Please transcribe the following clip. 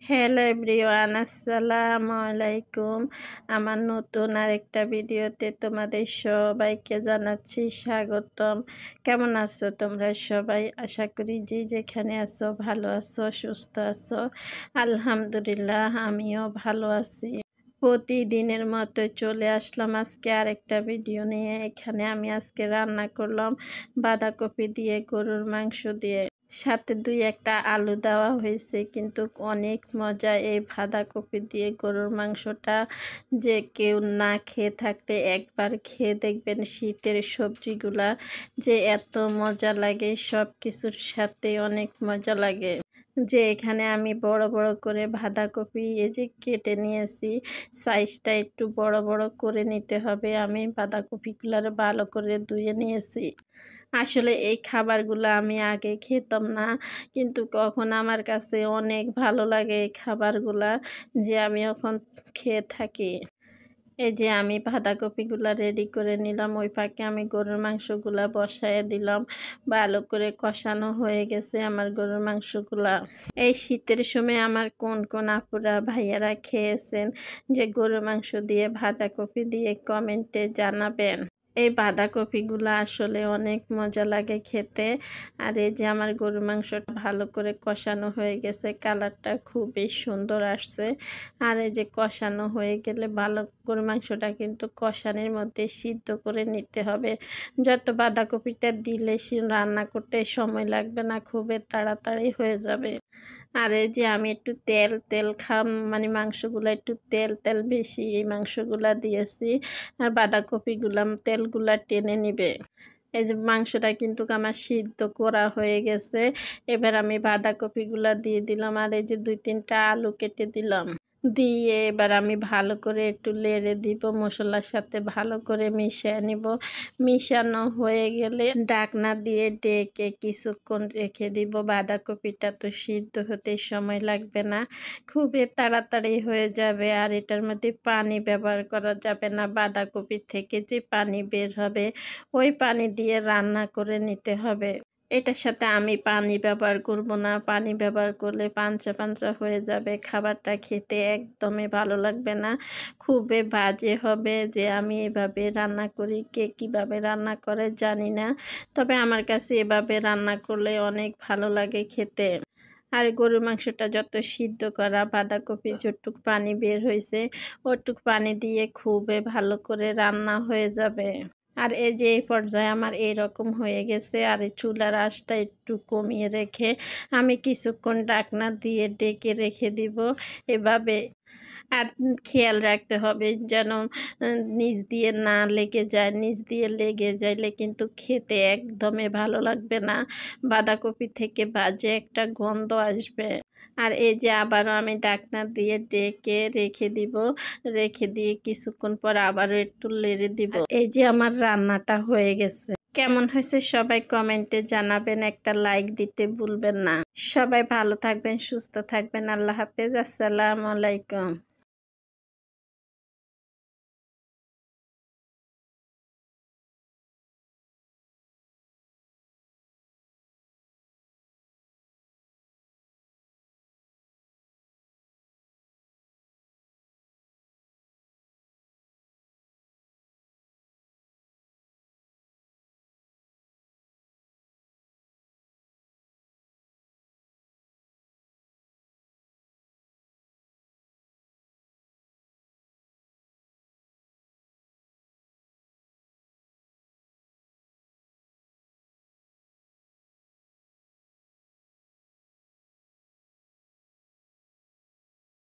Hello everyone, আসসালামু আলাইকুম। আমার নতুন আরেকটা ভিডিওতে তোমাদের সবাইকে জানাচ্ছি স্বাগতম। কেমন আছো তোমরা সবাই? আশা করি যে যেখানে আছো ভালো আছো, সুস্থ আছো। আলহামদুলিল্লাহ, আমিও ভালো আছি। প্রতিদিনের মতো চলে আসলাম আজকে আরেকটা ভিডিও নিয়ে। এখানে আমি আজকে রান্না করলাম বাঁধাকপি দিয়ে গরুর মাংস দিয়ে, সাথে দুই একটা আলু দেওয়া হয়েছে। কিন্তু অনেক মজা এই বাঁধাকপি দিয়ে গরুর মাংসটা। যে কেউ না খেয়ে থাকলে একবার খেয়ে দেখবেন শীতের সবজিগুলা যে এত মজা লাগে, সব কিছুর সাথে অনেক মজা লাগে। যে এখানে আমি বড় বড় করে বাঁধাকপি এই যে কেটে নিয়েছি, সাইজটা একটু বড় বড় করে নিতে হবে। আমি বাঁধাকপিগুলার ভালো করে ধুয়ে নিয়েছি। আসলে এই খাবারগুলো আমি আগে খেতাম না, কিন্তু কখন আমার কাছে অনেক ভালো লাগে এই খাবারগুলা, যে আমি এখন খেয়ে থাকি। এই যে আমি বাঁধাকপিগুলা রেডি করে নিলাম, ওই ফাঁকে আমি গরুর মাংসগুলা বসায় দিলাম। ভালো করে কষানো হয়ে গেছে আমার গরুর মাংসগুলা। এই শীতের সময় আমার কোন কোন আপুরা ভাইয়ারা খেয়েছেন যে গরুর মাংস দিয়ে বাঁধাকপি দিয়ে, কমেন্টে জানাবেন। এই বাঁধাকপিগুলো আসলে অনেক মজা লাগে খেতে। আর এই যে আমার গরুর মাংসটা ভালো করে কষানো হয়ে গেছে, কালারটা খুবই সুন্দর আসছে। আর এই যে কষানো হয়ে গেলে ভালো গরুর মাংসটা কিন্তু কষানোর মধ্যে সিদ্ধ করে নিতে হবে। যত বাঁধাকপিটা দিলে রান্না করতে সময় লাগবে না, খুবই তাড়াতাড়ি হয়ে যাবে। আর এই যে আমি একটু তেল তেল মানে মাংসগুলো একটু তেল তেল বেশি এই মাংসগুলা দিয়েছি। আর বাঁধাকপিগুলা তেলগুলা টেনে নিবে। এই যে মাংসটা কিন্তু আমার সিদ্ধ করা হয়ে গেছে। এবার আমি বাঁধাকপিগুলা দিয়ে দিলাম, আর এই যে 2-3টা আলু কেটে দিলাম। দিয়ে এবার আমি ভালো করে একটু নেড়ে দিব, মশলার সাথে ভালো করে মিশিয়ে নিব। মিশানো হয়ে গেলে ঢাকনা দিয়ে ডেকে কিছুক্ষণ রেখে দিব। বাঁধাকপিটা তো সিদ্ধ হতে সময় লাগবে না, খুবই তাড়াতাড়ি হয়ে যাবে। আর এটার মধ্যে পানি ব্যবহার করা যাবে না, বাঁধাকপি থেকে যে পানি বের হবে ওই পানি দিয়ে রান্না করে নিতে হবে। এটার সাথে আমি পানি ব্যবহার করব না, পানি ব্যবহার করলে পাঞ্চা পাঞ্চা হয়ে যাবে, খাবারটা খেতে একদমই ভালো লাগবে না, খুবই বাজে হবে। যে আমি এভাবে রান্না করি, কে কীভাবে রান্না করে জানি না, তবে আমার কাছে এভাবে রান্না করলে অনেক ভালো লাগে খেতে। আর গরুর মাংসটা যত সিদ্ধ করা, বাঁধাকপি যতটুক পানি বের হয়েছে ওটুক পানি দিয়ে খুবই ভালো করে রান্না হয়ে যাবে। আর এই যে এই পর্যায়ে আমার এরকম হয়ে গেছে। আর এই চুলার আঁচটা একটু কমিয়ে রেখে আমি কিছুক্ষণ ঢাকনা দিয়ে ডেকে রেখে দিব এভাবে। আর খেয়াল রাখতে হবে যেন নিচ দিয়ে না লেগে যায়, নিচ দিয়ে লেগে যাইলে কিন্তু খেতে একদমই ভালো লাগবে না, বাঁধাকপি থেকে বাজে একটা গন্ধ আসবে। আর এই যে আবারও আমি ঢাকনা দিয়ে ডেকে রেখে দিব, রেখে দিয়ে কিছুক্ষণ পর আবারও একটু নেড়ে দিব। এই যে আমার রান্নাটা হয়ে গেছে। কেমন হয়েছে সবাই কমেন্টে জানাবেন, একটা লাইক দিতে ভুলবেন না। সবাই ভালো থাকবেন, সুস্থ থাকবেন। আল্লাহ হাফেজ, আসসালামু আলাইকুম।